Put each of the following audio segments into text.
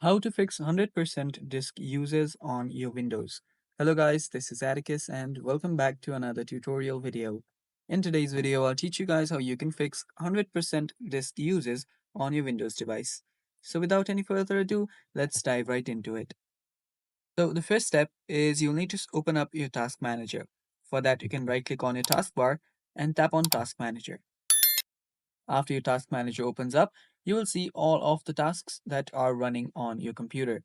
How to fix 100% disk uses on your Windows. Hello guys, this is Atticus and welcome back to another tutorial video. In today's video, I'll teach you guys how you can fix 100% disk uses on your Windows device. So without any further ado, let's dive right into it. So the first step is you'll need to open up your Task Manager. For that, you can right click on your taskbar and tap on Task Manager. After your Task Manager opens up, you will see all of the tasks that are running on your computer.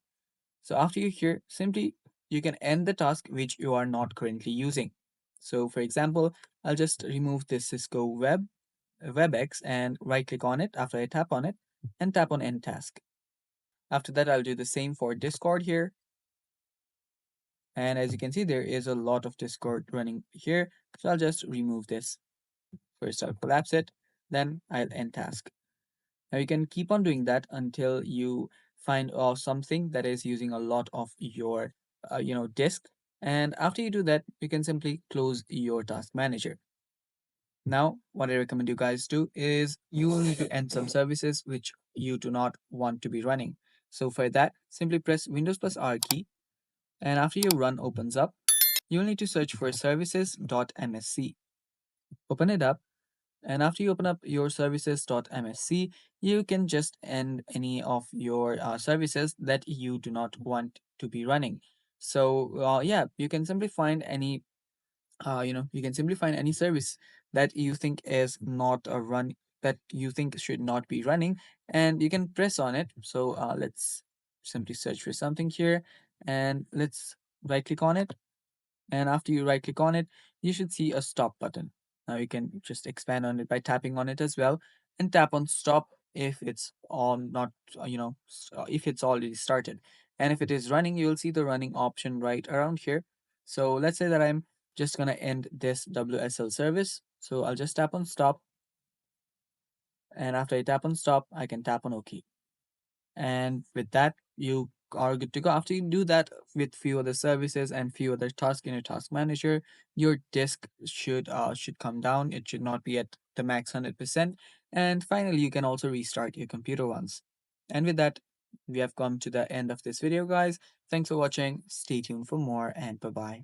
So after you here, simply you can end the task which you are not currently using. So for example, I'll just remove this Cisco WebEx and right click on it after I tap on it and tap on end task. After that, I'll do the same for Discord here. And as you can see, there is a lot of Discord running here. So I'll just remove this. First, I'll collapse it, then I'll end task. Now you can keep on doing that until you find something that is using a lot of your disk. And after you do that, you can simply close your task manager. Now, what I recommend you guys do is you will need to end some services which you do not want to be running. So for that, simply press Windows plus R key. And after your run opens up, you'll need to search for services.msc. Open it up. And after you open up your services.msc, you can just end any of your services that you do not want to be running. So yeah, you can simply find any you can simply find any service that you think is not a run that you think should not be running, and you can press on it. So let's simply search for something here, and let's right click on it, and after you right click on it, you should see a stop button. Now you can just expand on it by tapping on it as well and tap on stop if it's on not, if it's already started. And if it is running, you'll see the running option right around here. So let's say that I'm just going to end this WSL service. So I'll just tap on stop. And after I tap on stop, I can tap on OK. And with that, you are good to go. After you do that with few other services and few other tasks in your task manager, your disk should come down. It should not be at the max 100%. And finally, you can also restart your computer once. And with that, we have come to the end of this video, guys. Thanks for watching. Stay tuned for more, and bye bye.